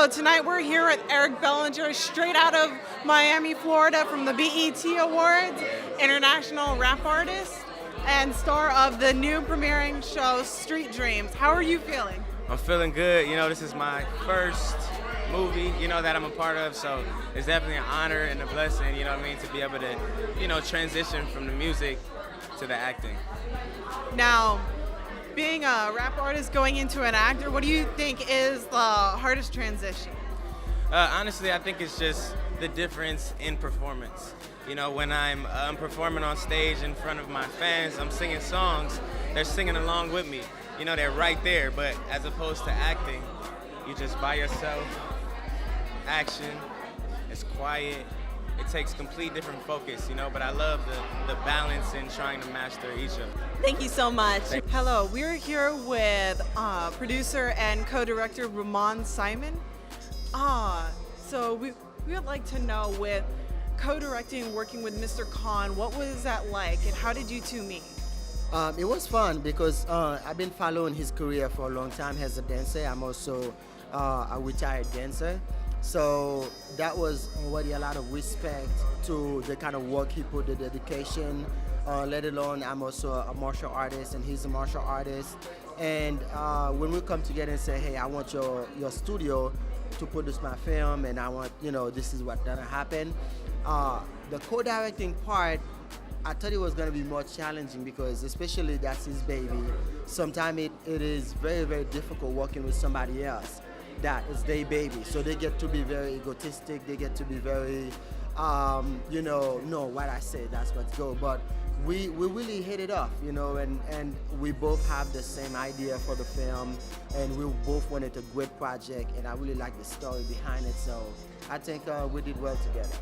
So tonight we're here with Eric Bellinger, straight out of Miami, Florida, from the BET Awards, international rap artist, and star of the new premiering show, Street Dreams. How are you feeling? I'm feeling good. You know, this is my first movie, that I'm a part of, so it's definitely an honor and a blessing, to be able to, transition from the music to the acting. Now, being a rap artist going into an actor, what do you think is the hardest transition? Honestly, I think it's just the difference in performance. When I'm performing on stage in front of my fans, I'm singing songs, they're singing along with me. They're right there, but as opposed to acting, you just by yourself, action, it's quiet, it takes complete different focus, but I love the balance in trying to master each of them. Thank you so much. Hello, we're here with producer and co-director ROMANE Simon. So we would like to know, with co-directing and working with Mr. CANN, what was that like and how did you two meet? It was fun because I've been following his career for a long time as a dancer. I'm also a retired dancer. So that was already a lot of respect to the kind of work he put, the dedication, let alone I'm also a martial artist and he's a martial artist. And when we come together and say, hey, I want your studio to produce my film and I want, this is what's gonna happen. The co-directing part, I thought it was going to be more challenging because especially that's his baby. Sometimes it is very, very difficult working with somebody else that is their baby. So they get to be very egotistic. They get to be very, no, what I say, that's what's go. But we really hit it off, and we both have the same idea for the film and we both wanted a great project and I really like the story behind it. So I think we did well together.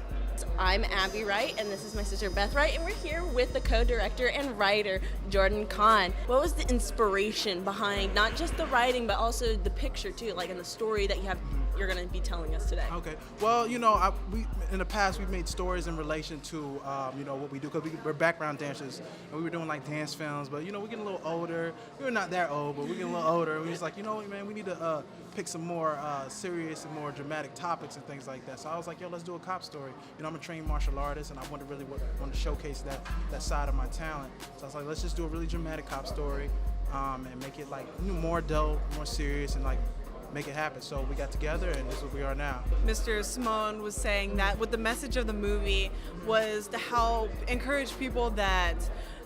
I'm Abby Wright, and this is my sister Beth Wright, and we're here with the co-director and writer, Jordan CANN. What was the inspiration behind not just the writing, but also the picture too, like in the story that you're going to be telling us today? Okay. Well, we in the past we've made stories in relation to what we do, because we're background dancers and we were doing like dance films, but we're getting a little older. We're not that old, but we're getting a little older. And we was like, man, we need to pick some more serious and more dramatic topics and things like that. So I was like, yo, let's do a cop story. I'm a trained martial artist and I want to showcase that side of my talent. So I was like, let's just do a really dramatic cop story and make it like more adult, more serious, and like make it happen. So we got together and this is what we are now. Mr. Simone was saying that what the message of the movie was to help encourage people that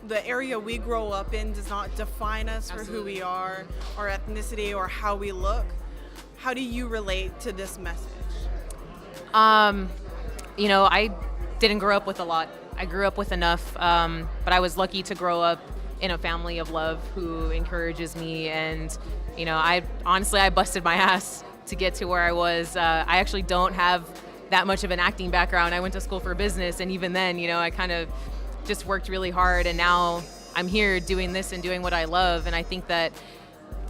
the area we grow up in does not define us for who we are, our ethnicity, or how we look. How do you relate to this message? I didn't grow up with a lot. I grew up with enough, but I was lucky to grow up in a family of love who encourages me. And, I busted my ass to get to where I was. I actually don't have that much of an acting background. I went to school for business, and even then, I kind of just worked really hard. And now I'm here doing this and doing what I love. And I think that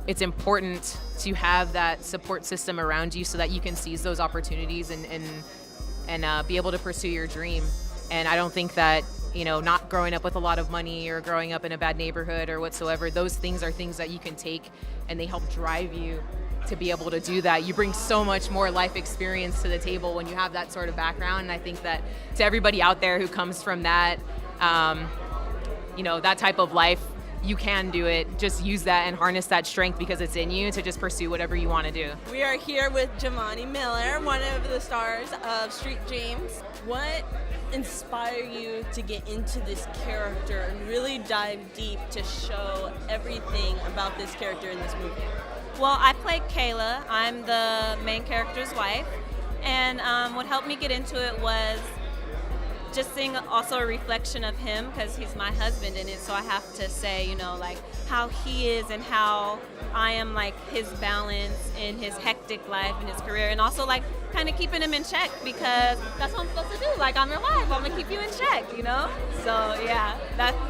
it's important to have that support system around you so that you can seize those opportunities and be able to pursue your dream. And I don't think that, not growing up with a lot of money or growing up in a bad neighborhood or whatsoever, those things are things that you can take and they help drive you to be able to do that. You bring so much more life experience to the table when you have that sort of background. And I think that to everybody out there who comes from that, that type of life, you can do it. Just use that and harness that strength because it's in you to just pursue whatever you want to do. We are here with Giovanni Miller, one of the stars of Street Dreams. What inspired you to get into this character and really dive deep to show everything about this character in this movie? Well, I played Kayla. I'm the main character's wife. And what helped me get into it was just seeing also a reflection of him, because he's my husband in it, so I have to say, like how he is and how I am like his balance in his hectic life and his career, and also like kind of keeping him in check, because that's what I'm supposed to do. Like, I'm your wife, I'm gonna keep you in check, So yeah,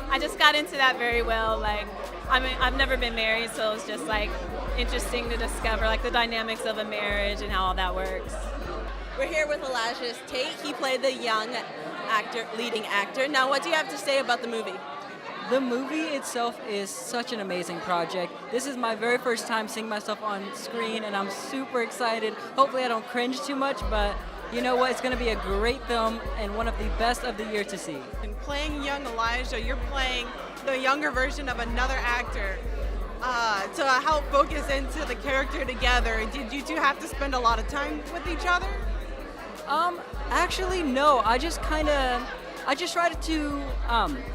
I just got into that very well. Like, I've never been married, so it's just like interesting to discover like the dynamics of a marriage and how all that works. We're here with LAZARUS Tate. He played the young leading actor. Now, what do you have to say about the movie? The movie itself is such an amazing project. This is my very first time seeing myself on screen, and I'm super excited. Hopefully I don't cringe too much, but you know what? It's going to be a great film and one of the best of the year to see. And playing young Elijah, you're playing the younger version of another actor. To help focus into the character together, did you two have to spend a lot of time with each other? Actually, no. I just tried to,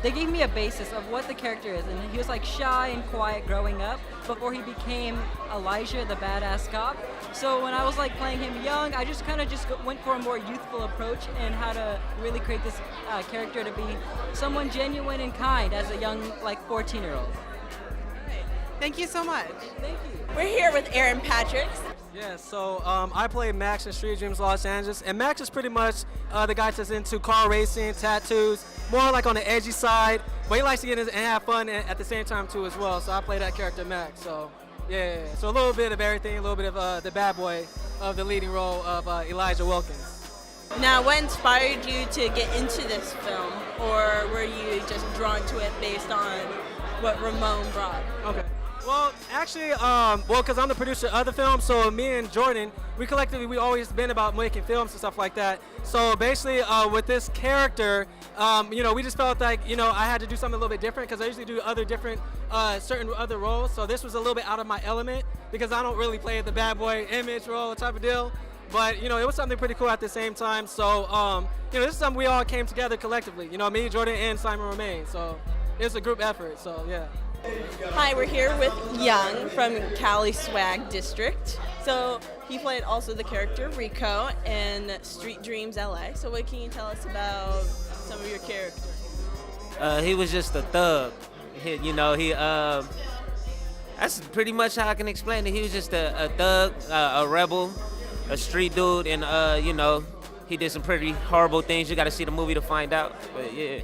they gave me a basis of what the character is, and he was like shy and quiet growing up before he became Elijah, the badass cop. So when I was like playing him young, I just went for a more youthful approach and how to really create this character to be someone genuine and kind as a young, like 14-year-old. Thank you so much. Thank you. We're here with Aaron Patrick. Yeah, so I play Max in Street Dreams Los Angeles, and Max is pretty much the guy that's into car racing, tattoos, more like on the edgy side, but he likes to get in and have fun at the same time too as well, so I play that character Max. So yeah, so a little bit of everything, a little bit of the bad boy of the leading role of Elijah Wilkins. Now, what inspired you to get into this film, or were you just drawn to it based on what Ramon brought? Okay. Well, actually, because I'm the producer of the film, so me and Jordan, we always been about making films and stuff like that. So basically, with this character, we just felt like, I had to do something a little bit different because I usually do certain other roles. So this was a little bit out of my element because I don't really play the bad boy image role type of deal. But, it was something pretty cool at the same time. So, this is something we all came together collectively. Me, Jordan, and Simon Romaine. So it was a group effort. So, yeah. Hi, we're here with Young from Caliswag District. So he played also the character Rico in Street Dreams LA. So what can you tell us about some of your characters? He was just a thug. That's pretty much how I can explain it. He was just a thug, a rebel, a street dude, and he did some pretty horrible things. You got to see the movie to find out. But yeah.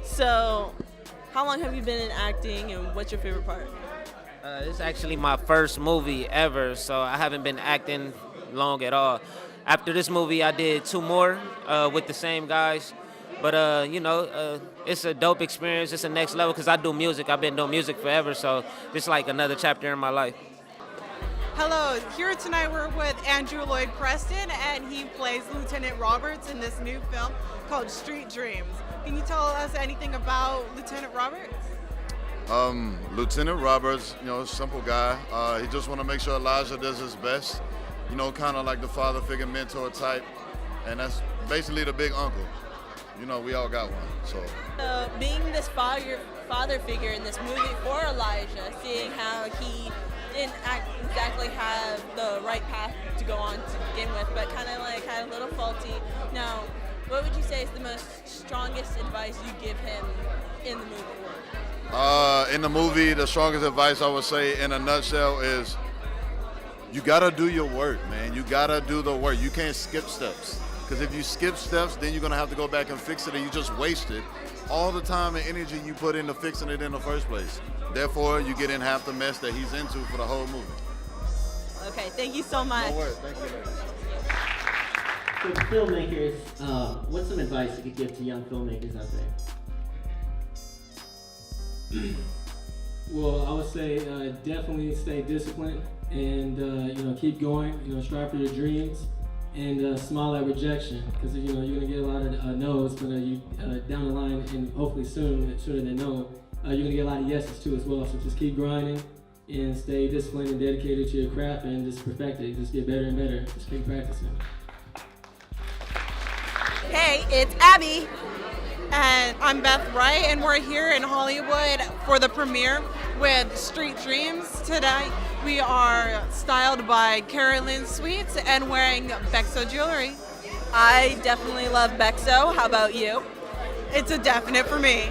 So, how long have you been in acting, and what's your favorite part? It's actually my first movie ever, so I haven't been acting long at all. After this movie, I did 2 more with the same guys. But, it's a dope experience. It's a next level because I do music. I've been doing music forever, so it's like another chapter in my life. Hello, here tonight we're with Andrew Lloyd Preston, and he plays Lieutenant Roberts in this new film called Street Dreams. Can you tell us anything about Lieutenant Roberts? Lieutenant Roberts, simple guy. He just want to make sure Elijah does his best, kind of like the father figure mentor type, and that's basically the big uncle. We all got one, so. Being this father figure in this movie for Elijah, seeing how he didn't exactly have the right path to go on to begin with, but kind of like had a little faulty. Now, what would you say is the most strongest advice you give him in the movie? In the movie, the strongest advice I would say in a nutshell is you gotta do your work, man. You gotta do the work. You can't skip steps. Because if you skip steps, then you're gonna have to go back and fix it, and you just wasted all the time and energy you put into fixing it in the first place. Therefore, you get in half the mess that he's into for the whole movie. Okay, thank you so much. No worries, thank you. So filmmakers, what's some advice you could give to young filmmakers out there? Well, I would say definitely stay disciplined and keep going. Strive for your dreams and smile at rejection, because you're gonna get a lot of no's, but down the line and hopefully sooner than no, you're gonna get a lot of yeses too as well. So just keep grinding and stay disciplined and dedicated to your craft and just perfect it. Just get better and better. Just keep practicing. Hey, it's Abby. And I'm Beth Wright, and we're here in Hollywood for the premiere with Street Dreams. Tonight we are styled by Carolyn Sweets and wearing Bexo jewelry. I definitely love Bexo. How about you? It's a definite for me.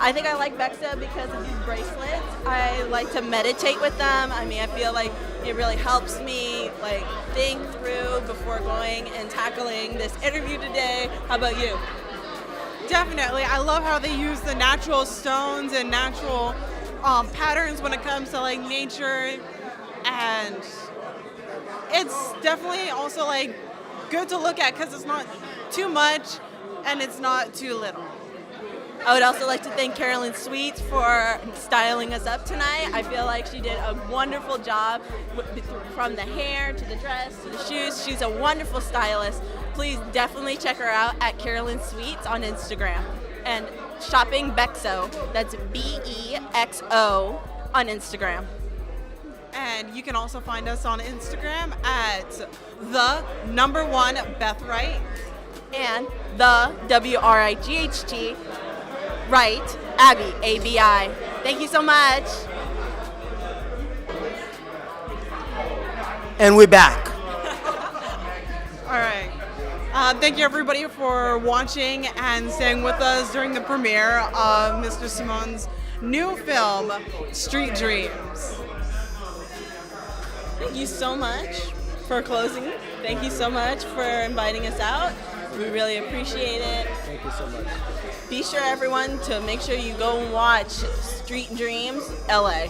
I think I like Bexo because of these bracelets. I like to meditate with them. I feel like it really helps me think through before going and tackling this interview today. How about you? Definitely. I love how they use the natural stones and natural patterns when it comes to nature, and it's definitely also good to look at because it's not too much and it's not too little. I would also like to thank Carolyn Sweets for styling us up tonight. I feel like she did a wonderful job from the hair to the dress to the shoes. She's a wonderful stylist. Please definitely check her out at Carolyn Sweets on Instagram. And Shopping Bexo, that's BEXO on Instagram. And you can also find us on Instagram at the1 Beth Wright. And the WRIGHT, Right, Abby, ABI. Thank you so much. And we're back. All right. Thank you everybody for watching and staying with us during the premiere of Mr. Simone's new film, Street Dreams. Thank you so much for closing. Thank you so much for inviting us out. We really appreciate it. Thank you so much. Be sure, everyone, to make sure you go and watch Street Dreams, LA.